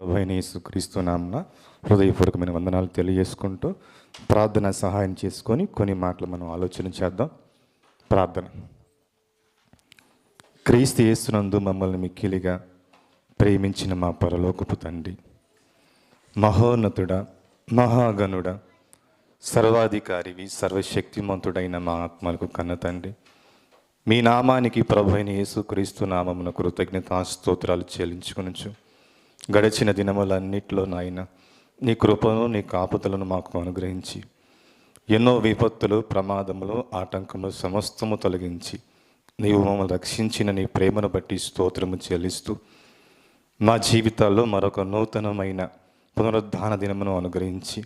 ప్రభువైన యేసుక్రీస్తు నామమున హృదయపూర్వకమైన వందనాలు తెలియజేసుకుంటూ ప్రార్థన సహాయం చేసుకొని కొన్ని మాటలు మనం ఆలోచన చేద్దాం. ప్రార్థన. క్రీస్తు యేసునందు మమ్మల్ని మిక్కిలిగా ప్రేమించిన మా పరలోకపు తండ్రి, మహోన్నతుడా, మహాగణుడ, సర్వాధికారివి, సర్వశక్తిమంతుడైన మా ఆత్మలకు కన్న తండ్రి, మీ నామానికి ప్రభువైన యేసుక్రీస్తు నామమున కృతజ్ఞతాస్తోత్రాలు చెల్లించుకొనుచు గడిచిన దినములన్నిటిలో నాయన నీ కృపను, నీ కాపుదలను మాకు అనుగ్రహించి ఎన్నో విపత్తులు, ప్రమాదములు, ఆటంకములు సమస్తము తొలగించి నీవు మమ్మల్ని రక్షించిన నీ ప్రేమను బట్టి స్తోత్రము చెల్లిస్తూ మా జీవితాల్లో మరొక నూతనమైన పునరుద్ధాన దినమును అనుగ్రహించి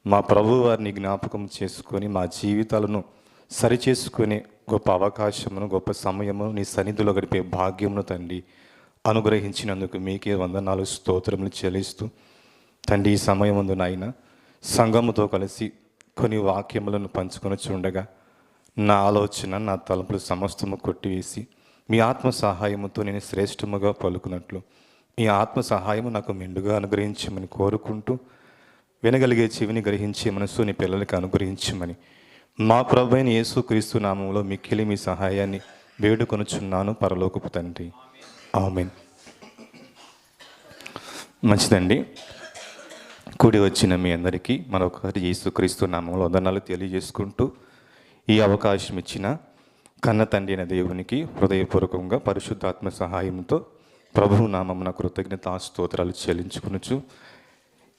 మా ప్రభు వారిని జ్ఞాపకం చేసుకొని మా జీవితాలను సరిచేసుకునే గొప్ప అవకాశమును, గొప్ప సమయమును నీ సన్నిధిలో గడిపే భాగ్యమును తండ్రి అనుగ్రహించినందుకు మీకే వందనాలు, స్తోత్రములు చెల్లిస్తూ తండ్రి ఈ సమయముందు నాయన సంఘముతో కలిసి కొన్ని వాక్యములను పంచుకొని చూడగా నా ఆలోచన, నా తలుపులు సమస్తము కొట్టివేసి మీ ఆత్మ సహాయముతో నేను శ్రేష్టముగా పలుకున్నట్లు మీ ఆత్మ సహాయము నాకు మెండుగా అనుగ్రహించమని కోరుకుంటూ వినగలిగే చెవిని గ్రహించే మనసు నీ పిల్లలకి అనుగ్రహించమని మా ప్రభువైన యేసుక్రీస్తు నామములో మిక్కిలి మీ సహాయాన్ని వేడుకొనుచున్నాను పరలోకపు తండ్రి, ఆమేన్. మంచిదండి. కూడి వచ్చిన మీ అందరికీ మరొకసారి యేసుక్రీస్తు నామములో వందనాలు తెలియజేసుకుంటూ ఈ అవకాశం ఇచ్చిన కన్న తండ్రి అయిన దేవునికి హృదయపూర్వకంగా పరిశుద్ధాత్మ సహాయంతో ప్రభువు నామమున కృతజ్ఞతాస్తోత్రాలు చెల్లించుకొనుచు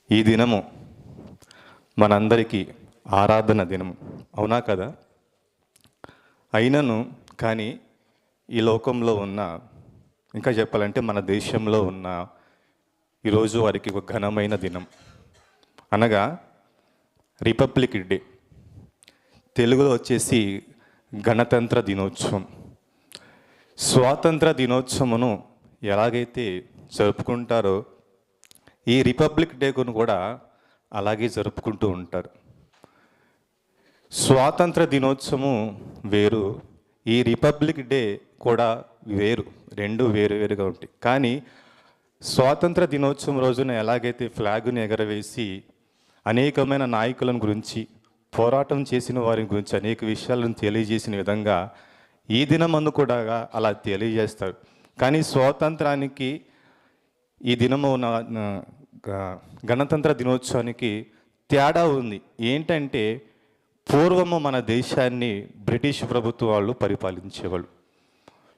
ఈ దినము మనందరికీ ఆరాధన దినము, అవునా కదా? అయినను కానీ ఈ లోకంలో ఉన్న, ఇంకా చెప్పాలంటే మన దేశంలో ఉన్న ఈరోజు వారికి ఒక ఘనమైన దినం, అనగా రిపబ్లిక్ డే, తెలుగులో వచ్చేసి గణతంత్ర దినోత్సవం. స్వాతంత్ర దినోత్సవమును ఎలాగైతే జరుపుకుంటారో ఈ రిపబ్లిక్ డేను కూడా అలాగే జరుపుకుంటూ ఉంటారు. స్వాతంత్ర దినోత్సవం వేరు, ఈ రిపబ్లిక్ డే కూడా వేరు, రెండు వేరుగా ఉంటాయి. కానీ స్వాతంత్ర దినోత్సవం రోజున ఎలాగైతే ఫ్లాగుని ఎగరవేసి అనేకమైన నాయకులను గురించి, పోరాటం చేసిన వారి గురించి అనేక విషయాలను తెలియజేసిన విధంగా ఈ దినమందు కూడా అలా తెలియజేస్తారు. కానీ స్వాతంత్రానికి ఈ దినము గణతంత్ర దినోత్సవానికి తేడా ఉంది. ఏంటంటే పూర్వము మన దేశాన్ని బ్రిటిష్ ప్రభుత్వం వాళ్ళు పరిపాలించేవాళ్ళు.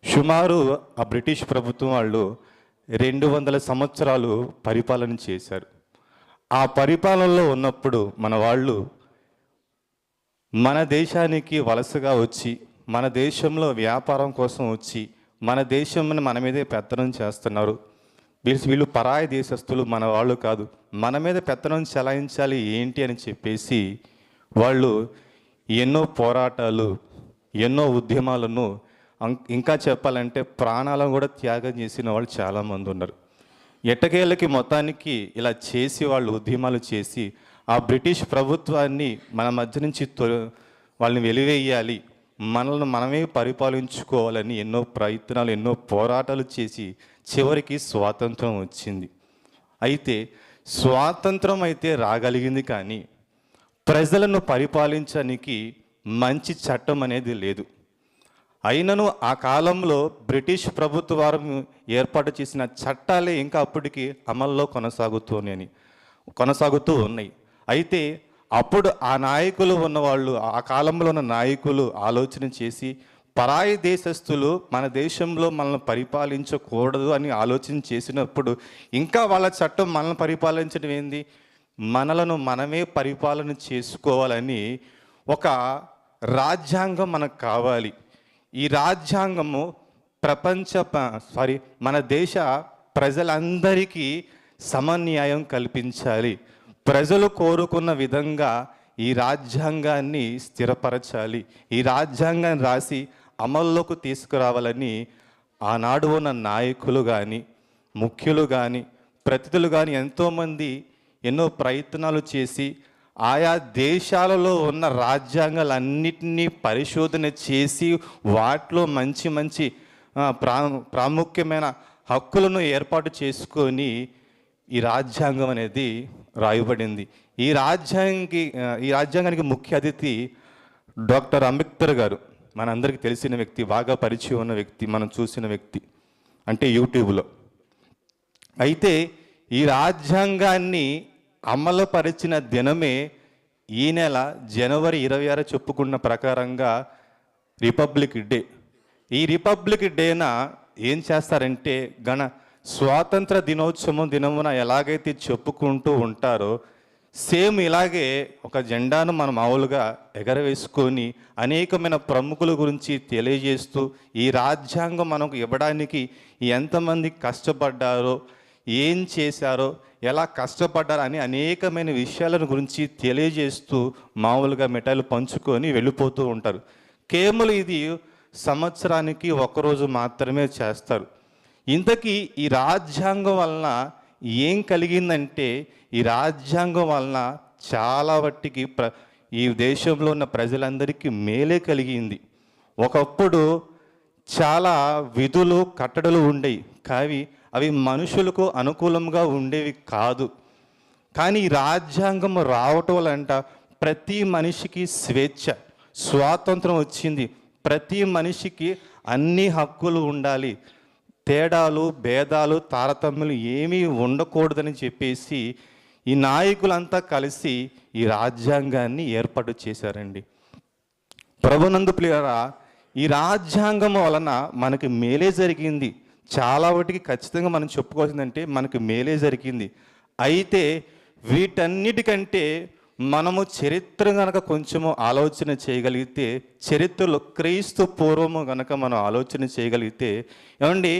సుమారు ఆ బ్రిటిష్ ప్రభుత్వం వాళ్ళు 200 సంవత్సరాలు పరిపాలన చేశారు. ఆ పరిపాలనలో ఉన్నప్పుడు మన వాళ్ళు మన దేశానికి వలసగా వచ్చి, మన దేశంలో వ్యాపారం కోసం వచ్చి మన దేశంని మన మీదే పెత్తనం చేస్తున్నారు. వీళ్ళు పరాయి దేశస్తులు, మన వాళ్ళు కాదు, మన మీద పెత్తనం చెలాయించాలి ఏంటి అని చెప్పేసి వాళ్ళు ఎన్నో పోరాటాలు, ఎన్నో ఉద్యమాలను, ఇంకా చెప్పాలంటే ప్రాణాలను కూడా త్యాగం చేసిన వాళ్ళు చాలామంది ఉన్నారు. ఎట్టకేళ్ళకి మొత్తానికి ఇలా చేసి వాళ్ళు ఉద్యమాలు చేసి ఆ బ్రిటిష్ ప్రభుత్వాన్ని మన మధ్య నుంచి వాళ్ళని వెలివేయాలి, మనల్ని మనమే పరిపాలించుకోవాలని ఎన్నో ప్రయత్నాలు, ఎన్నో పోరాటాలు చేసి చివరికి స్వాతంత్రం వచ్చింది. అయితే స్వాతంత్రం అయితే రాగలిగింది, కానీ ప్రజలను పరిపాలించడానికి మంచి చట్టం అనేది లేదు. అయినను ఆ కాలంలో బ్రిటిష్ ప్రభుత్వం ఏర్పాటు చేసిన చట్టాలే ఇంకా అప్పటికి అమల్లో కొనసాగుతూ ఉన్నాయి. అయితే అప్పుడు ఆ నాయకులు ఉన్నవాళ్ళు, ఆ కాలంలో ఉన్న నాయకులు ఆలోచన చేసి పరాయి దేశస్తులు మన దేశంలో మనల్ని పరిపాలించకూడదు అని ఆలోచన చేసినప్పుడు, ఇంకా వాళ్ళ చట్టం మనల్ని పరిపాలించడం ఏంది, మనలను మనమే పరిపాలన చేసుకోవాలని ఒక రాజ్యాంగం మనకు కావాలి. ఈ రాజ్యాంగము మన దేశ ప్రజలందరికీ సమన్యాయం కల్పించాలి. ప్రజలు కోరుకున్న విధంగా ఈ రాజ్యాంగాన్ని స్థిరపరచాలి, ఈ రాజ్యాంగాన్ని రాసి అమల్లోకి తీసుకురావాలని ఆనాడు ఉన్న నాయకులు కానీ, ముఖ్యులు కానీ, ప్రతినిధులు కానీ ఎంతోమంది ఎన్నో ప్రయత్నాలు చేసి ఆయా దేశాలలో ఉన్న రాజ్యాంగాలన్నిటినీ పరిశోధన చేసి వాటిలో మంచి మంచి ప్రాముఖ్యమైన హక్కులను ఏర్పాటు చేసుకొని ఈ రాజ్యాంగం అనేది రాయబడింది. ఈ రాజ్యాంగానికి ముఖ్య అతిథి డాక్టర్ అంబేద్కర్ గారు. మనందరికీ తెలిసిన వ్యక్తి, బాగా పరిచయం ఉన్న వ్యక్తి, మనం చూసిన వ్యక్తి అంటే యూట్యూబ్లో. అయితే ఈ రాజ్యాంగాన్ని అమలుపరిచిన దినమే ఈ నెల జనవరి 26 చెప్పుకున్న ప్రకారంగా రిపబ్లిక్ డే. ఈ రిపబ్లిక్ డేన ఏం చేస్తారంటే స్వాతంత్ర దినమున ఎలాగైతే చెప్పుకుంటూ ఉంటారో సేమ్ ఇలాగే ఒక జెండాను మనం మామూలుగా ఎగరవేసుకొని అనేకమైన ప్రముఖుల గురించి తెలియజేస్తూ ఈ రాజ్యాంగం మనకు ఇవ్వడానికి ఎంతమంది కష్టపడ్డారో, ఏం చేశారో, ఎలా కష్టపడ్డారో అని అనేకమైన విషయాలను గురించి తెలియజేస్తూ మామూలుగా మిఠాయిలు పంచుకొని వెళ్ళిపోతూ ఉంటారు. కేవలం ఇది సంవత్సరానికి ఒకరోజు మాత్రమే చేస్తారు. ఇంతకీ ఈ రాజ్యాంగం వలన ఏం కలిగిందంటే, ఈ రాజ్యాంగం వలన చాలా వట్టికి ఈ దేశంలో ఉన్న ప్రజలందరికీ మేలే కలిగింది. ఒకప్పుడు చాలా విధులు కట్టడలు ఉండేవి, అవి మనుషులకు అనుకూలంగా ఉండేవి కాదు. కానీ ఈ రాజ్యాంగం రావటం వల్ల ప్రతి మనిషికి స్వాతంత్రం వచ్చింది. ప్రతి మనిషికి అన్ని హక్కులు ఉండాలి, తేడాలు, భేదాలు, తారతమ్యాలు ఏమీ ఉండకూడదని చెప్పేసి ఈ నాయకులంతా కలిసి ఈ రాజ్యాంగాన్ని ఏర్పాటు చేశారండి. ప్రభునందు ప్రియులారా, ఈ రాజ్యాంగం వలన మనకి మేలే జరిగింది. చాలా వాటికి ఖచ్చితంగా మనం చెప్పుకోవాల్సిందంటే మనకి మేలే జరిగింది. అయితే వీటన్నిటికంటే మనము చరిత్ర కనుక కొంచెము ఆలోచన చేయగలిగితే, చరిత్రలో క్రీస్తు పూర్వము కనుక మనం ఆలోచన చేయగలిగితే, ఏమండి,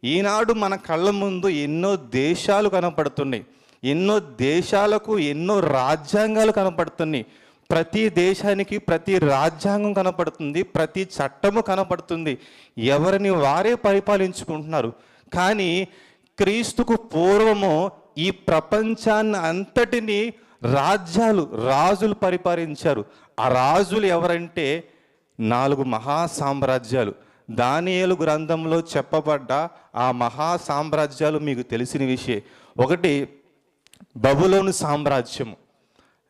ఈనాడు మన కళ్ళ ముందు ఎన్నో దేశాలు కనపడుతున్నాయి, ఎన్నో దేశాలకు ఎన్నో రాజ్యాంగాలు కనపడుతున్నాయి. ప్రతి దేశానికి ప్రతి రాజ్యాంగం కనపడుతుంది, ప్రతి చట్టము కనపడుతుంది, ఎవరిని వారే పరిపాలించుకుంటున్నారు. కానీ క్రీస్తుకు పూర్వము ఈ ప్రపంచాన్ని అంతటినీ రాజులు పరిపాలించారు. ఆ రాజులు ఎవరంటే 4 మహా సామ్రాజ్యాలు. దానియేలు గ్రంథంలో చెప్పబడ్డ ఆ మహా సామ్రాజ్యాలు మీకు తెలిసిన విషయం. ఒకటి బబులోను సామ్రాజ్యము,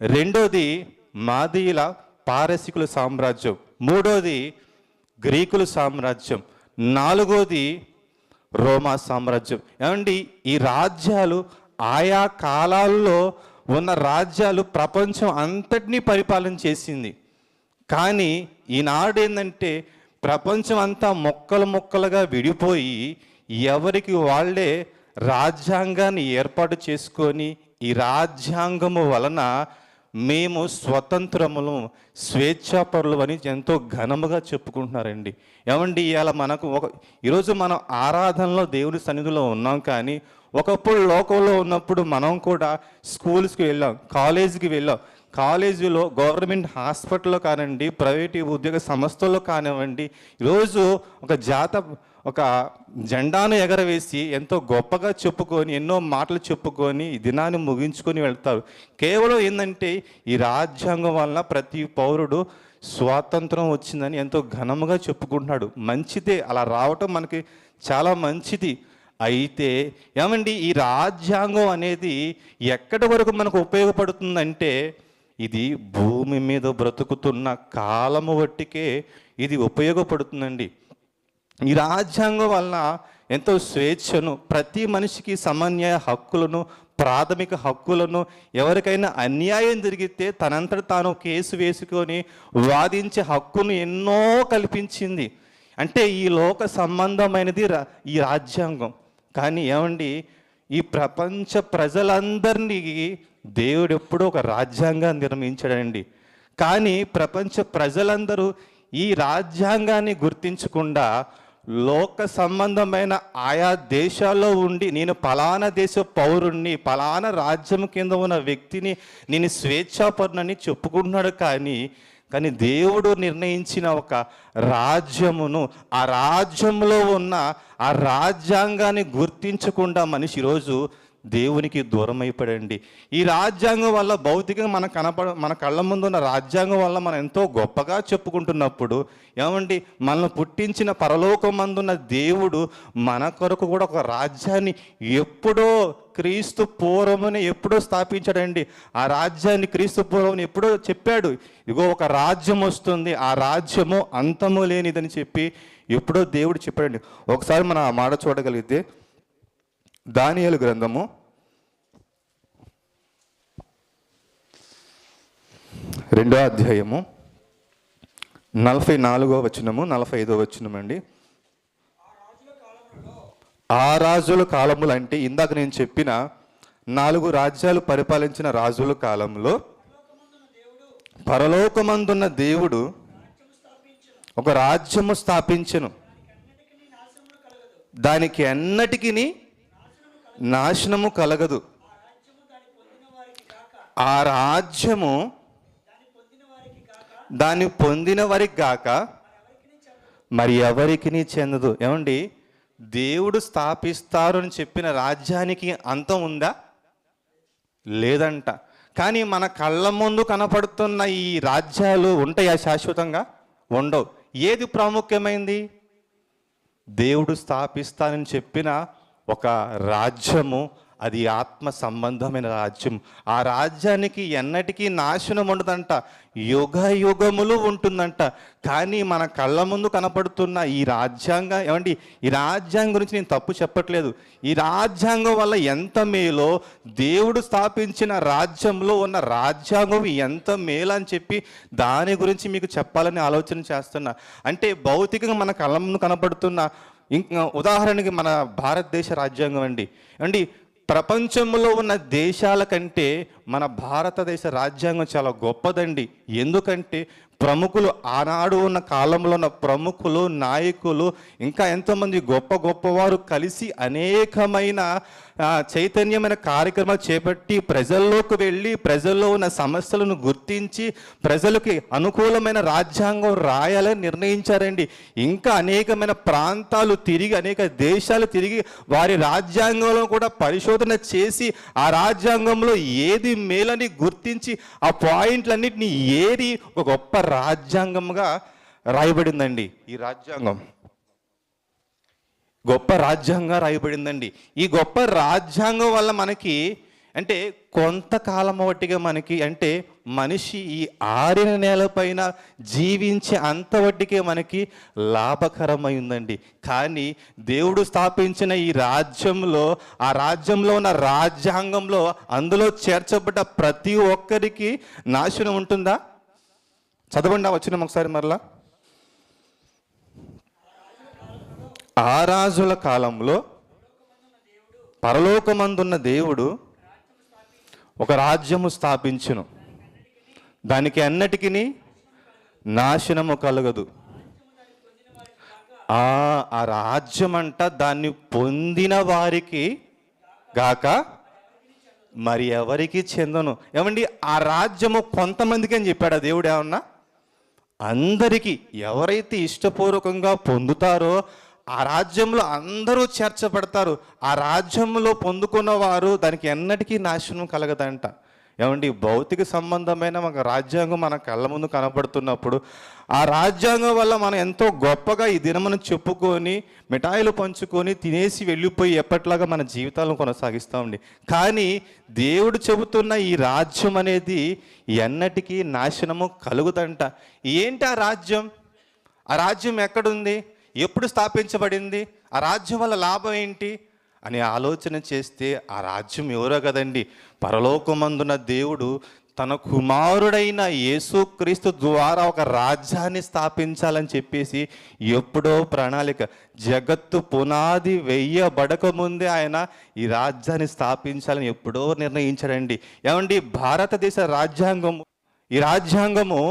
రెండోది మాదీయుల పారసికుల సామ్రాజ్యం, మూడోది గ్రీకుల సామ్రాజ్యం, నాలుగోది రోమా సామ్రాజ్యం. ఏమండి, ఈ రాజ్యాలు ఆయా కాలాల్లో ఉన్న రాజ్యాలు ప్రపంచం అంతటినీ పరిపాలన చేసింది. కానీ ఈనాడు ఏంటంటే ప్రపంచం అంతా ముక్కలుగా విడిపోయి ఎవరికి వాళ్ళే రాజ్యాంగాన్ని ఏర్పాటు చేసుకొని ఈ రాజ్యాంగము వలన మేము స్వతంత్రములు, స్వేచ్ఛాపరులు అని ఎంతో ఘనముగా చెప్పుకుంటున్నారండి. ఏమండి, ఇవాళ ఈరోజు మనం ఆరాధనలో దేవుని సన్నిధిలో ఉన్నాం. కానీ ఒకప్పుడు లోకంలో ఉన్నప్పుడు మనం కూడా స్కూల్స్కి వెళ్ళాం, కాలేజీకి వెళ్ళాం. కాలేజీలో, గవర్నమెంట్ హాస్పిటల్లో కానివ్వండి, ప్రైవేట్ ఉద్యోగ సంస్థల్లో కానివ్వండి, ఈరోజు ఒక జెండాను ఎగరవేసి ఎంతో గొప్పగా చెప్పుకొని, ఎన్నో మాటలు చెప్పుకొని ఈ దినాన్ని ముగించుకొని వెళ్తారు. కేవలం ఏంటంటే ఈ రాజ్యాంగం వలన ప్రతి పౌరుడు స్వాతంత్రం వచ్చిందని ఎంతో ఘనముగా చెప్పుకుంటున్నాడు. మంచిదే, అలా రావటం మనకి చాలా మంచిది. అయితే ఏమండి, ఈ రాజ్యాంగం అనేది ఎక్కడి వరకు మనకు ఉపయోగపడుతుందంటే, ఇది భూమి మీద బ్రతుకుతున్న కాలము బట్టికే ఇది ఉపయోగపడుతుందండి. ఈ రాజ్యాంగం వలన ఎంతో స్వేచ్ఛను, ప్రతి మనిషికి సమన్యాయ హక్కులను, ప్రాథమిక హక్కులను, ఎవరికైనా అన్యాయం జరిగితే తనంతట తాను కేసు వేసుకొని వాదించే హక్కును ఎన్నో కల్పించింది. అంటే ఈ లోక సంబంధమైనది ఈ రాజ్యాంగం. కానీ ఏమండి, ఈ ప్రపంచ ప్రజలందరినీ దేవుడు ఎప్పుడూ ఒక రాజ్యాంగాన్ని నిర్మించాడండి. కానీ ప్రపంచ ప్రజలందరూ ఈ రాజ్యాంగాన్ని గుర్తించకుండా లోక సంబంధమైన ఆయా దేశాల్లో ఉండి, నేను పలానా దేశ పౌరుణ్ణి, పలానా రాజ్యం కింద ఉన్న వ్యక్తిని, నేను స్వేచ్ఛాపరునని చెప్పుకుంటున్నాడు. కానీ దేవుడు నిర్ణయించిన ఒక రాజ్యమును, ఆ రాజ్యంలో ఉన్న ఆ రాజ్యాంగాన్ని గుర్తించకుండా మనిషి ఈరోజు దేవునికి దూరం అయిపోయాడండి. ఈ రాజ్యాంగం వల్ల భౌతికంగా మన కళ్ళ ముందు ఉన్న రాజ్యాంగం వల్ల మనం ఎంతో గొప్పగా చెప్పుకుంటున్నప్పుడు ఏమండి, మనల్ని పుట్టించిన పరలోకమందున్న దేవుడు మన కొరకు కూడా ఒక రాజ్యాన్ని ఎప్పుడో క్రీస్తు పూర్వమని ఎప్పుడో స్థాపించాడండి. ఆ రాజ్యాన్ని క్రీస్తు పూర్వం ఎప్పుడో చెప్పాడు. ఇగో ఒక రాజ్యం వస్తుంది, ఆ రాజ్యము అంతము లేనిదని చెప్పి ఎప్పుడో దేవుడు చెప్పాడండి. ఒకసారి మనం ఆ మాట చూడగలిగితే దానియేలు గ్రంథము 2వ అధ్యాయము 44వ వచనము 45వ వచనం అండి. ఆ రాజుల కాలములు అంటే ఇందాక నేను చెప్పిన 4 రాజ్యాలు పరిపాలించిన రాజుల కాలంలో పరలోకమందున్న దేవుడు ఒక రాజ్యము స్థాపించెను, దానికి ఎన్నటికి నాశనము కలగదు. ఆ రాజ్యము దాన్ని పొందిన వారికి గాక మరి ఎవరికి చెందదు. ఏమండి, దేవుడు స్థాపిస్తారు అని చెప్పిన రాజ్యానికి అంతం ఉందా? లేదంట. కానీ మన కళ్ళ ముందు కనపడుతున్న ఈ రాజ్యాలు ఉంటాయా? శాశ్వతంగా ఉండవు. ఏది ప్రాముఖ్యమైంది? దేవుడు స్థాపిస్తానని చెప్పిన ఒక రాజ్యము, అది ఆత్మ సంబంధమైన రాజ్యం. ఆ రాజ్యానికి ఎన్నటికీ నాశనం ఉండదంట, యుగ యుగములు ఉంటుందంట. కానీ మన కళ్ళ ముందు కనపడుతున్న ఈ రాజ్యాంగం, ఏమండి, ఈ రాజ్యాంగం గురించి నేను తప్పు చెప్పట్లేదు. ఈ రాజ్యాంగం వల్ల ఎంత మేలో, దేవుడు స్థాపించిన రాజ్యంలో ఉన్న రాజ్యాంగం ఎంత మేలు అని చెప్పి దాని గురించి మీకు చెప్పాలని ఆలోచన చేస్తున్నా. అంటే భౌతికంగా మన కళ్ళ ముందు కనపడుతున్న ఇంకా ఉదాహరణకి మన భారతదేశ రాజ్యాంగం అండి ప్రపంచంలో ఉన్న దేశాల కంటే మన భారతదేశ రాజ్యాంగం చాలా గొప్పదండి. ఎందుకంటే ప్రముఖులు, ఆనాడు ఉన్న కాలంలో ఉన్న ప్రముఖులు, నాయకులు, ఇంకా ఎంతోమంది గొప్ప గొప్పవారు కలిసి అనేకమైన చైతన్యమైన కార్యక్రమాలు చేపట్టి ప్రజల్లోకి వెళ్ళి ప్రజల్లో ఉన్న సమస్యలను గుర్తించి ప్రజలకి అనుకూలమైన రాజ్యాంగం రాయాలని నిర్ణయించారండి. ఇంకా అనేకమైన ప్రాంతాలు తిరిగి, అనేక దేశాలు తిరిగి వారి రాజ్యాంగంలో కూడా పరిశోధన చేసి ఆ రాజ్యాంగంలో ఏది మేలని గుర్తించి ఆ పాయింట్లన్నిటిని ఏది ఒక గొప్ప రాజ్యాంగంగా రాయబడిందండి. ఈ రాజ్యాంగం గొప్ప రాజ్యాంగంగా రాయబడిందండి. ఈ గొప్ప రాజ్యాంగం వల్ల మనకి అంటే కొంతకాలం వట్టిగా మనకి అంటే మనిషి ఈ ఆరిన నేలపైన జీవించే అంతవట్టికే మనకి లాభకరమైందండి. కానీ దేవుడు స్థాపించిన ఈ రాజ్యంలో, ఆ రాజ్యంలో ఉన్న రాజ్యాంగంలో అందులో చేర్చబడ్డ ప్రతి ఒక్కరికి నాశనం ఉంటుందా? చదవండి ఆ వచనం ఒకసారి మరలా. ఆ రాజుల కాలంలో పరలోకమందున్న దేవుడు ఒక రాజ్యము స్థాపించును, దానికి అన్నిటికీ నాశనము కలగదు. ఆ రాజ్యం అంట దాన్ని పొందిన వారికి గాక మరి ఎవరికి చెందను. ఏమండి, ఆ రాజ్యము కొంతమందికి అని చెప్పాడు ఆ దేవుడు? ఏమన్నా అందరికీ, ఎవరైతే ఇష్టపూర్వకంగా పొందుతారో ఆ రాజ్యంలో అందరూ చేర్చబడతారు. ఆ రాజ్యంలో పొందుకున్న వారు దానికి ఎన్నటికీ నాశనం కలగదంట. ఏమండి, భౌతిక సంబంధమైన ఒక రాజ్యాంగం మన కళ్ళ ముందు కనపడుతున్నప్పుడు ఆ రాజ్యాంగం వల్ల మనం ఎంతో గొప్పగా ఈ దినమును చెప్పుకొని మిఠాయిలు పంచుకొని తినేసి వెళ్ళిపోయి ఎప్పట్లాగా మన జీవితాలను కొనసాగిస్తామండి. కానీ దేవుడు చెబుతున్న ఈ రాజ్యం అనేది ఎన్నటికీ నాశనము కలుగుదంట. ఏంటి ఆ రాజ్యం? ఆ రాజ్యం ఎక్కడుంది? ఎప్పుడు స్థాపించబడింది? ఆ రాజ్యం వల్ల లాభం ఏంటి అని ఆలోచన చేస్తే ఆ రాజ్యం ఎవరో కదండి, పరలోకమందున దేవుడు తన కుమారుడైన యేసుక్రీస్తు ద్వారా ఒక రాజ్యాన్ని స్థాపించాలని చెప్పేసి ఎప్పుడో ప్రణాళిక, జగత్తు పునాది వేయబడక ముందే ఆయన ఈ రాజ్యాన్ని స్థాపించాలని ఎప్పుడో నిర్ణయించాడండి. ఏమండి, భారతదేశ రాజ్యాంగం, ఈ రాజ్యాంగము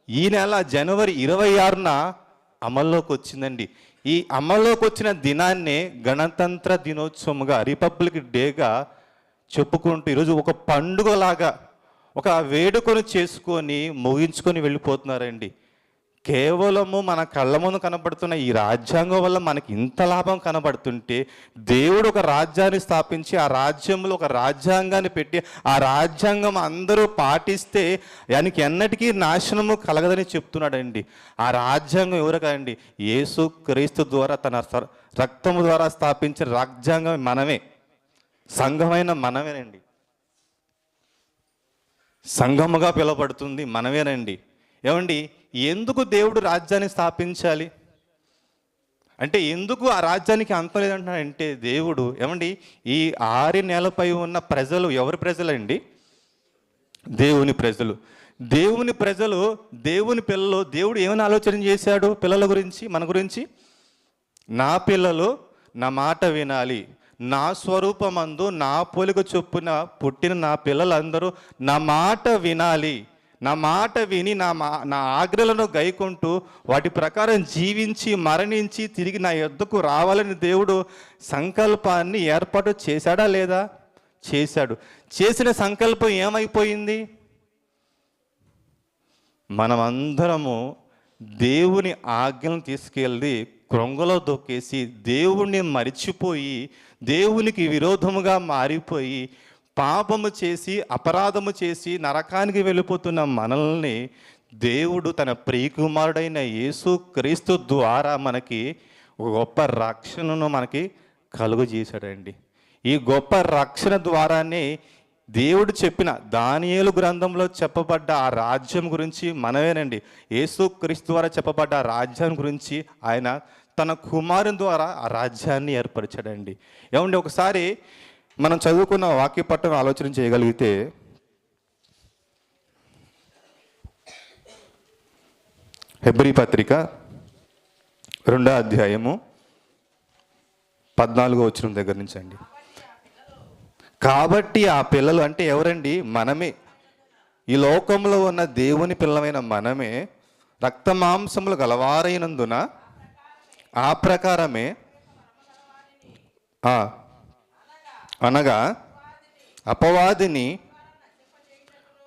ఈ నెల జనవరి 26న అమల్లోకి వచ్చిందండి. ఈ అమల్లోకి వచ్చిన దినాన్నే గణతంత్ర దినోత్సవంగా, రిపబ్లిక్ డేగా చెప్పుకుంటూ ఈరోజు ఒక పండుగలాగా ఒక వేడుకను చేసుకొని ముగించుకొని వెళ్ళిపోతున్నారండి. కేవలము మన కళ్ళ ముందు కనబడుతున్న ఈ రాజ్యాంగం వల్ల మనకి ఇంత లాభం కనబడుతుంటే, దేవుడు ఒక రాజ్యాన్ని స్థాపించి ఆ రాజ్యంలో ఒక రాజ్యాంగాన్ని పెట్టి ఆ రాజ్యాంగం అందరూ పాటిస్తే దానికి ఎన్నటికీ నాశనము కలగదని చెప్తున్నాడండి. ఆ రాజ్యాంగం ఎవరు కాదండి, యేసు క్రీస్తు ద్వారా తన రక్తము ద్వారా స్థాపించిన రాజ్యాంగం మనమే, సంఘమైన మనమేనండి. సంఘముగా పిలువబడుతుంది మనమేనండి. ఏమండి, ఎందుకు దేవుడు రాజ్యాన్ని స్థాపించాలి అంటే, ఎందుకు ఆ రాజ్యానికి అంతం లేదంటున్నాడంటే, దేవుడు ఏమండి ఈ 6 నెలలపై ఉన్న ప్రజలు ఎవరి ప్రజలండి? దేవుని ప్రజలు. దేవుని ప్రజలు, దేవుని పిల్లలు. దేవుడు ఏమైనా ఆలోచన చేశాడు పిల్లల గురించి, మన గురించి? నా పిల్లలు నా మాట వినాలి, నా స్వరూపమందు నా పోలిక చొప్పున పుట్టిన నా పిల్లలందరూ నా మాట వినాలి, నా మాట విని నా ఆజ్ఞలను గైకుంటూ వాటి ప్రకారం జీవించి మరణించి తిరిగి నా యొద్దకు రావాలని దేవుడు సంకల్పాన్ని ఏర్పాటు చేశాడా లేదా? చేశాడు. చేసిన సంకల్పం ఏమైపోయింది? మనమందరము దేవుని ఆజ్ఞలను తీసుకెళ్ళి క్రొంగలో దొక్కేసి దేవుణ్ణి మరిచిపోయి దేవునికి విరోధముగా మారిపోయి పాపము చేసి అపరాధము చేసి నరకానికి వెళ్ళిపోతున్న మనల్ని దేవుడు తన ప్రియకుమారుడైన యేసు క్రీస్తు ద్వారా మనకి ఒక గొప్ప రక్షణను మనకి కలుగజేశాడండి. ఈ గొప్ప రక్షణ ద్వారానే దేవుడు చెప్పిన దానియేలు గ్రంథంలో చెప్పబడ్డ ఆ రాజ్యం గురించి మనమేనండి. యేసు క్రీస్తు ద్వారా చెప్పబడ్డ ఆ రాజ్యం గురించి ఆయన తన కుమారుని ద్వారా ఆ రాజ్యాన్ని ఏర్పరిచాడండి. ఏమండి, ఒకసారి మనం చదువుకున్న వాక్య పట్టణం ఆలోచన చేయగలిగితే, హెబ్రీ పత్రిక 2వ అధ్యాయము 14వ వచనం దగ్గర నుంచి అండి. కాబట్టి ఆ పిల్లలు అంటే ఎవరండి? మనమే. ఈ లోకంలో ఉన్న దేవుని పిల్లమైన మనమే రక్త మాంసములు గలవారైనందున ఆ ప్రకారమే అనగా అపవాదిని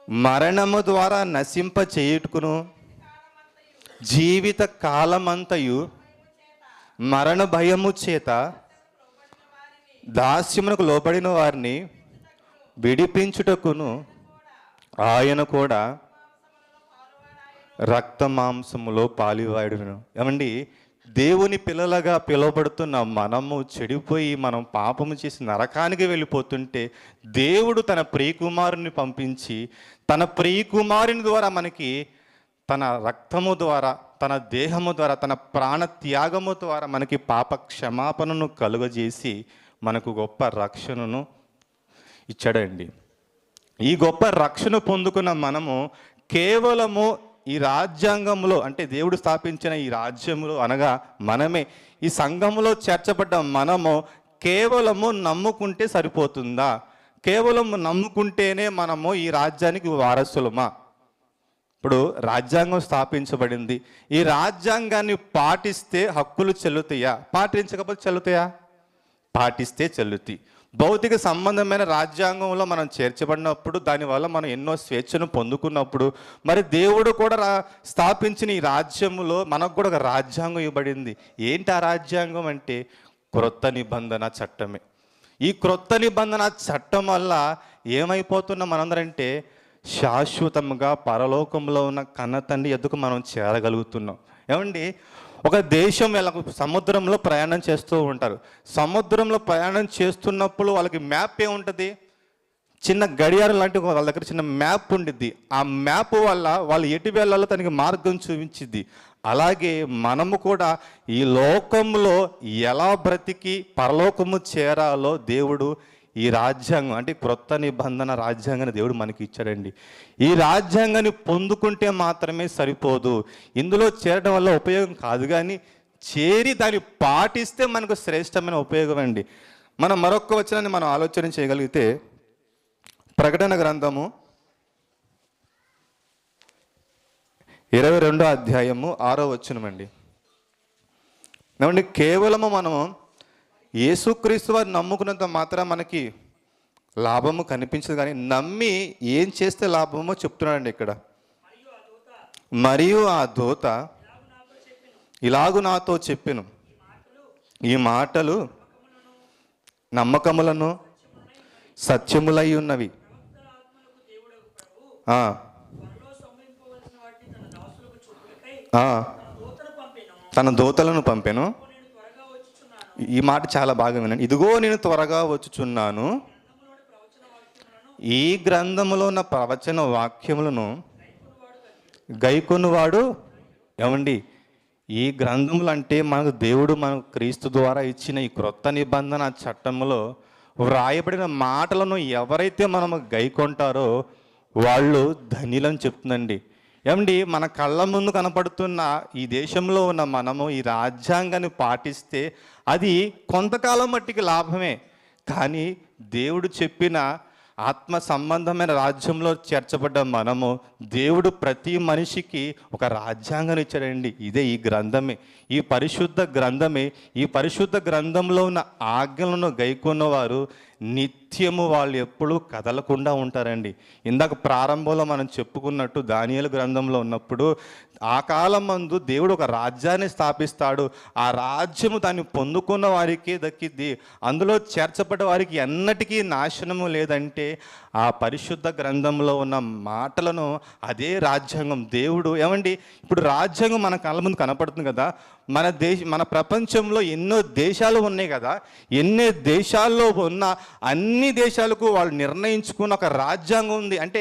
మరణము ద్వారా నశింప చేయుటకును జీవిత కాలమంతయు మరణ భయము చేత దాస్యమునకు లోబడిన వారిని విడిపించుటకును ఆయన కూడా రక్త మాంసములో పాలివాడును. ఏమండి, దేవుని పిల్లలుగా పిలువబడుతున్న మనము చెడిపోయి మనం పాపము చేసి నరకానికి వెళ్ళిపోతుంటే దేవుడు తన ప్రియకుమారుని పంపించి తన ప్రియకుమారుని ద్వారా మనకి తన రక్తము ద్వారా, తన దేహము ద్వారా, తన ప్రాణ త్యాగము ద్వారా మనకి పాప క్షమాపణను కలుగజేసి మనకు గొప్ప రక్షణను ఇచ్చాడండి. ఈ గొప్ప రక్షణ పొందుకున్న మనము కేవలము ఈ రాజ్యాంగంలో అంటే దేవుడు స్థాపించిన ఈ రాజ్యంలో అనగా మనమే, ఈ సంఘములో చేర్చబడ్డ మనము కేవలము నమ్ముకుంటే సరిపోతుందా? కేవలం నమ్ముకుంటేనే మనము ఈ రాజ్యానికి వారసులమా? ఇప్పుడు రాజ్యాంగం స్థాపించబడింది, ఈ రాజ్యాంగాన్ని పాటిస్తే హక్కులు చెల్లుతాయా? పాటించకపోతే చెల్లుతాయా? పాటిస్తే చెల్లుతాయి. భౌతిక సంబంధమైన రాజ్యాంగంలో మనం చేర్చబడినప్పుడు దానివల్ల మనం ఎన్నో స్వేచ్ఛను పొందుకున్నప్పుడు మరి దేవుడు కూడా స్థాపించిన ఈ రాజ్యంలో మనకు కూడా ఒక రాజ్యాంగం ఇవ్వబడింది. ఏంటి ఆ రాజ్యాంగం అంటే క్రొత్త నిబంధన చట్టమే. ఈ క్రొత్త నిబంధన చట్టం వల్ల ఏమైపోతున్నాం మనందరంటే శాశ్వతంగా పరలోకంలో ఉన్న కన్న తండ్రి ఎద్దుకు మనం చేరగలుగుతున్నాం. ఏమండి, ఒక దేశం ఇలా సముద్రంలో ప్రయాణం చేస్తూ ఉంటారు. సముద్రంలో ప్రయాణం చేస్తున్నప్పుడు వాళ్ళకి మ్యాప్ ఏముంటుంది? చిన్న గడియారం లాంటి వాళ్ళ దగ్గర చిన్న మ్యాప్ ఉండిద్ది. ఆ మ్యాప్ వల్ల వాళ్ళు ఎటు వెళ్ళాలో తనకి మార్గం చూపించిద్ది. అలాగే మనము కూడా ఈ లోకంలో ఎలా బ్రతికి పరలోకము చేరాలో దేవుడు ఈ రాజ్యాంగం అంటే క్రొత్త నిబంధన రాజ్యాంగాన్ని దేవుడు మనకి ఇచ్చాడండి. ఈ రాజ్యాంగాన్ని పొందుకుంటే మాత్రమే సరిపోదు, ఇందులో చేరడం వల్ల ఉపయోగం కాదు, కానీ చేరి దాన్ని పాటిస్తే మనకు శ్రేష్టమైన ఉపయోగం అండి. మనం మరొక వచనాన్ని మనం ఆలోచన చేయగలిగితే ప్రకటన గ్రంథము 22వ అధ్యాయము 6వ వచనం అండి. ఏమండి, కేవలము మనము యేసుక్రీస్తు వారు నమ్ముకున్నంత మాత్రం మనకి లాభము కనిపించదు, కానీ నమ్మి ఏం చేస్తే లాభమో చెప్తున్నాడండి ఇక్కడ. మరియు ఆ దూత ఇలాగు నాతో చెప్పెను, ఈ మాటలు నమ్మకములను సత్యములై ఉన్నవి. తన దూతలను పంపెను. ఈ మాట చాలా బాగా వినండి. ఇదిగో నేను త్వరగా వచ్చుచున్నాను. ఈ గ్రంథములో ఉన్న ప్రవచన వాక్యములను గైకొనువాడు. ఏమండి, ఈ గ్రంథములు అంటే మనకు దేవుడు మనకు క్రీస్తు ద్వారా ఇచ్చిన ఈ క్రొత్త నిబంధన చట్టంలో వ్రాయబడిన మాటలను ఎవరైతే మనము గైకొంటారో వాళ్ళు ధన్యులని చెప్తుందండి. ఏమండి, మన కళ్ళ ముందు కనపడుతున్న ఈ దేశంలో ఉన్న మనము ఈ రాజ్యాంగాన్ని పాటిస్తే అది కొంతకాలం మట్టికి లాభమే. కానీ దేవుడు చెప్పిన ఆత్మ సంబంధమైన రాజ్యంలో చేర్చబడ్డ మనము, దేవుడు ప్రతి మనిషికి ఒక రాజ్యాంగాన్ని ఇచ్చాడండి. ఇదే ఈ గ్రంథమే, ఈ పరిశుద్ధ గ్రంథమే. ఈ పరిశుద్ధ గ్రంథంలో ఉన్న ఆజ్ఞలను గైకొన్నవారు నిత్యము వాళ్ళు ఎప్పుడూ కదలకుండా ఉంటారండి. ఇందాక ప్రారంభంలో మనం చెప్పుకున్నట్టు దానియేలు గ్రంథంలో ఉన్నప్పుడు ఆ కాలం మందు దేవుడు ఒక రాజ్యాన్ని స్థాపిస్తాడు. ఆ రాజ్యము దాన్ని పొందుకున్న వారికి దక్కిద్ది. అందులో చేర్చబడ్డ వారికి ఎన్నటికీ నాశనము లేదంటే ఆ పరిశుద్ధ గ్రంథంలో ఉన్న మాటలను, అదే రాజ్యాంగం. దేవుడు ఏమండి, ఇప్పుడు రాజ్యాంగం మన కళ్ళ ముందు కనపడుతుంది కదా. మన ప్రపంచంలో ఎన్నో దేశాలు ఉన్నాయి కదా. ఎన్ని దేశాల్లో ఉన్న అన్ని దేశాలకు వాళ్ళు నిర్ణయించుకున్న ఒక రాజ్యాంగం ఉంది. అంటే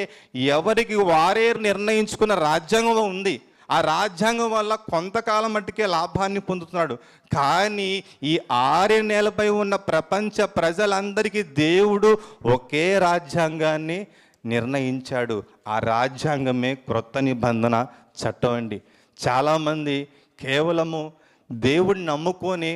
ఎవరికి వారే నిర్ణయించుకున్న రాజ్యాంగం ఉంది. ఆ రాజ్యాంగం వల్ల కొంతకాలం మట్టుకే లాభాన్ని పొందుతున్నాడు. కానీ ఈ 6 నెలలపై ఉన్న ప్రపంచ ప్రజలందరికీ దేవుడు ఒకే రాజ్యాంగాన్ని నిర్ణయించాడు. ఆ రాజ్యాంగమే క్రొత్త నిబంధన చట్టం అండి. చాలామంది కేవలము దేవుడిని నమ్ముకొని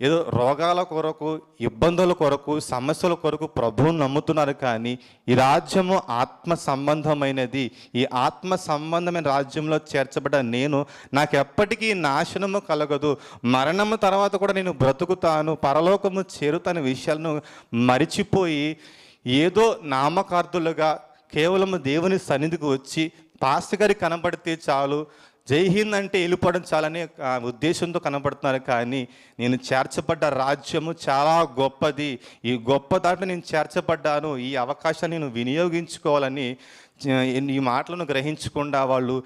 ఏదో రోగాల కొరకు, ఇబ్బందుల కొరకు, సమస్యల కొరకు ప్రభువుని నమ్ముతున్నారు. కానీ ఈ రాజ్యము ఆత్మ సంబంధమైనది. ఈ ఆత్మ సంబంధమైన రాజ్యంలో చేర్చబడ్డ నాకు ఎప్పటికీ నాశనము కలగదు, మరణము తర్వాత కూడా నేను బ్రతుకుతాను, పరలోకము చేరుతాను విషయాలను మరిచిపోయి ఏదో నామకార్థులుగా కేవలము దేవుని సన్నిధికి వచ్చి పాస్టర్ గారికి కనబడితే చాలు, జై హింద్ అంటే వెళ్ళిపోవడం చాలనే ఉద్దేశంతో కనబడుతున్నారు. కానీ నేను చేర్చబడ్డ రాజ్యము చాలా గొప్పది. ఈ గొప్ప దాంట్లో నేను చేర్చబడ్డాను. ఈ అవకాశాన్ని నేను వినియోగించుకోవాలని ఈ మాటలను గ్రహించకుండా వాళ్ళు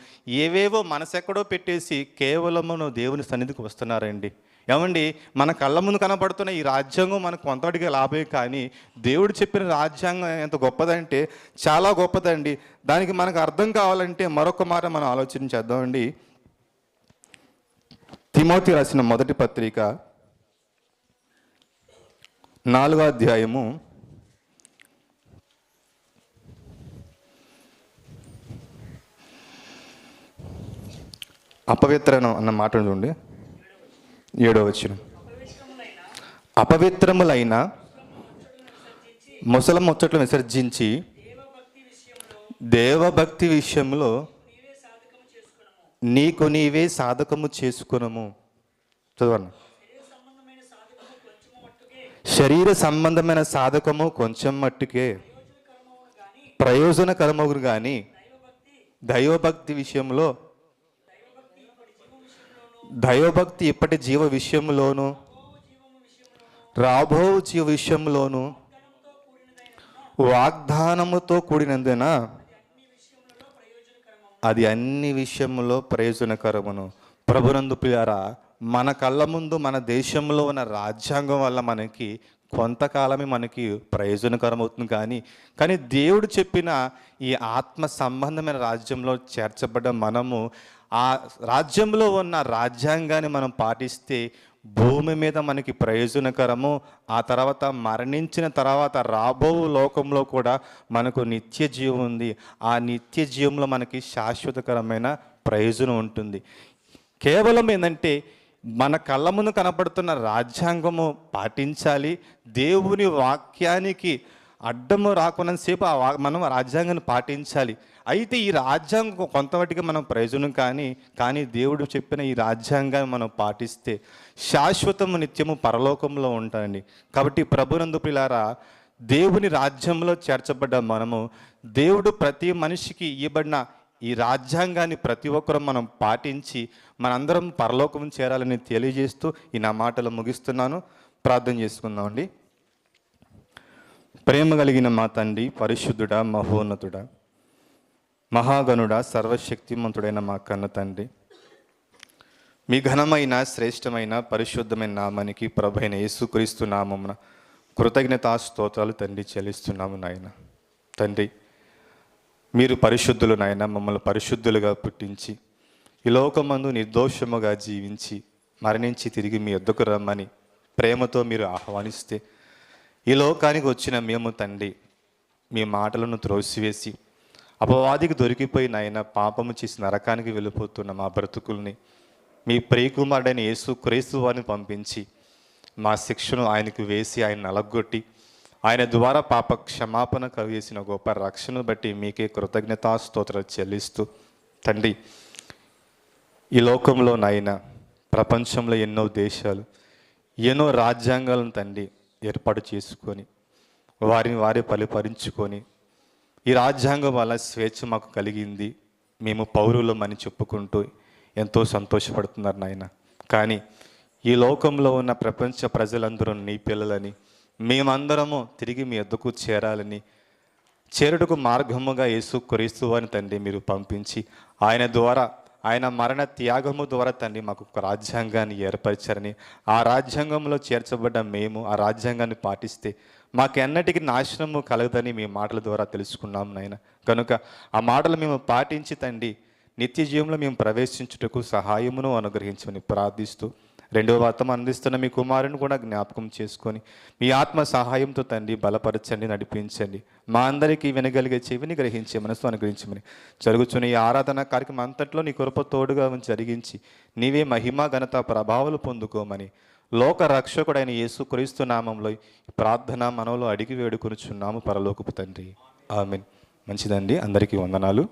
ఏవేవో మనసెక్కడో పెట్టేసి కేవలము దేవుని సన్నిధికి వస్తున్నారండి. ఏమండి, మన కళ్ళ ముందు కనబడుతున్న ఈ రాజ్యాంగం మనకు కొంతటిగా లాభమే. కానీ దేవుడు చెప్పిన రాజ్యాంగం ఎంత గొప్పదంటే చాలా గొప్పదండి. దానికి మనకు అర్థం కావాలంటే మరొక మాట మనం ఆలోచన చేద్దామండి. తిమోతి రాసిన మొదటి పత్రిక 4వ అధ్యాయము 'అపవిత్రను' అన్న మాట చూడండి. 7వ వచనం. అపవిత్రములైన ముసల ముచ్చట్లు విసర్జించి దేవభక్తి విషయంలో నీకు నీవే సాధకము చేసుకునము. చదవండి. శరీర సంబంధమైన సాధకము కొంచెం మట్టుకే ప్రయోజనకరమగును కానీ దైవభక్తి విషయంలో, దైవభక్తి ఇప్పటి జీవ విషయంలోను రాబో జీవ విషయంలోను వాగ్దానముతో కూడినందున అది అన్ని విషయంలో ప్రయోజనకరమును. ప్రభునందు ప్రియారా, మన కళ్ళ ముందు మన దేశంలో ఉన్న రాజ్యాంగం వల్ల మనకి కొంతకాలమే మనకి ప్రయోజనకరం అవుతుంది. కానీ దేవుడు చెప్పిన ఈ ఆత్మ సంబంధమైన రాజ్యంలో చేర్చబడ్డ మనము ఆ రాజ్యంలో ఉన్న రాజ్యాంగాన్ని మనం పాటిస్తే భూమి మీద మనకి ప్రయోజనకరము. ఆ తర్వాత మరణించిన తర్వాత రాబో లోకంలో కూడా మనకు నిత్య జీవం ఉంది. ఆ నిత్య జీవంలో మనకి శాశ్వతకరమైన ప్రయోజనం ఉంటుంది. కేవలం ఏంటంటే మన కళ్ళ ముందు కనపడుతున్న రాజ్యాంగము పాటించాలి. దేవుని వాక్యానికి అడ్డము రాకున్నంతసేపు మనం రాజ్యాంగాన్ని పాటించాలి. అయితే ఈ రాజ్యాంగం కొంతవటిగా మనం ప్రయోజనం కానీ దేవుడు చెప్పిన ఈ రాజ్యాంగాన్ని మనం పాటిస్తే శాశ్వతము నిత్యము పరలోకంలో ఉంటాయండి. కాబట్టి ప్రభునందు ప్రియులారా, దేవుని రాజ్యంలో చేర్చబడ్డ మనము దేవుడు ప్రతి మనిషికి ఇవ్వబడిన ఈ రాజ్యాంగాన్ని ప్రతి ఒక్కరూ మనం పాటించి మనందరం పరలోకం చేరాలని తెలియజేస్తూ ఈ నా మాటలు ముగిస్తున్నాను. ప్రార్థన చేసుకుందామండి. ప్రేమ కలిగిన మా తండ్రి, పరిశుద్ధుడా, మహోన్నతుడా, మహాగణుడా, సర్వశక్తిమంతుడైన మా కన్న తండ్రి, మీ ఘనమైన, శ్రేష్టమైన, పరిశుద్ధమైన నామానికి ప్రభైన యేసుక్రీస్తు నామమున కృతజ్ఞతా స్తోత్రాలు తండ్రి చెల్లిస్తున్నాము నాయన. తండ్రి, మీరు పరిశుద్ధులు నాయన. మమ్మల్ని పరిశుద్ధులుగా పుట్టించి ఈ లోకమందు నిర్దోషముగా జీవించి మరణించి తిరిగి మీ వద్దకు రమ్మని ప్రేమతో మీరు ఆహ్వానిస్తే ఈ లోకానికి వచ్చిన మేము తండ్రి మీ మాటలను త్రోసివేసి అపవాదికి దొరికిపోయి నాయన పాపము చేసి నరకానికి వెళ్ళిపోతున్న మా బ్రతుకుల్ని మీ ప్రియకుమారుడైన యేసుక్రీస్తు వారిని పంపించి మా శిక్షను ఆయనకు వేసి ఆయన నలగొట్టి ఆయన ద్వారా పాప క్షమాపణ కలిగేసిన గొప్ప రక్షణను బట్టి మీకే కృతజ్ఞతాస్తోత్రాలు చెల్లిస్తూ తండ్రి, ఈ లోకంలో నాయన ప్రపంచంలో ఎన్నో దేశాలు ఎన్నో రాజ్యాంగాలను తండ్రి ఏర్పాటు చేసుకొని వారిని పరిపాలించుకొని ఈ రాజ్యాంగం వల్ల స్వేచ్ఛ మాకు కలిగింది, మేము పౌరులమని చెప్పుకుంటూ ఎంతో సంతోషపడుతున్నారు నాయన. కానీ ఈ లోకంలో ఉన్న ప్రపంచ ప్రజలందరూ నీ పిల్లలని, మేమందరము తిరిగి మీ వద్దకు చేరాలని, చేరుటకు మార్గముగా యేసుక్రీస్తు అని తండ్రి మీరు పంపించి ఆయన ద్వారా, ఆయన మరణ త్యాగము ద్వారా తండ్రి మాకు ఒక రాజ్యాంగాన్ని ఏర్పరిచారని, ఆ రాజ్యాంగంలో చేర్చబడ్డ మేము ఆ రాజ్యాంగాన్ని పాటిస్తే మాకు ఎన్నటికీ నాశనము కలగదని మీ మాటల ద్వారా తెలుసుకున్నాం నాయన. కనుక ఆ మాటలు మేము పాటించి తండ్రి నిత్య జీవంలో మేము ప్రవేశించుటకు సహాయమును అనుగ్రహించమని ప్రార్థిస్తూ రెండవ వర్తమానం అందిస్తున్న మీ కుమారుని కూడా జ్ఞాపకం చేసుకొని మీ ఆత్మ సహాయంతో తండ్రి బలపరచండి, నడిపించండి. మా అందరికీ వినగలిగే చెవిని గ్రహించే మనసు అనుగ్రహించమని జరుగుతున్న ఈ ఆరాధన కార్యక్రమం అంతట్లో నీ కృప తోడుగా జరిగించి నీవే మహిమ, ఘనత, ప్రభావాలు పొందుకోమని లోక రక్షకుడైన యేసుక్రీస్తు నామంలో ప్రార్థన మనలో అడిగి వేడుకొనుచున్నాము పరలోకపు తండ్రి. ఆమేన్. మంచిదండి, అందరికీ వందనాలు.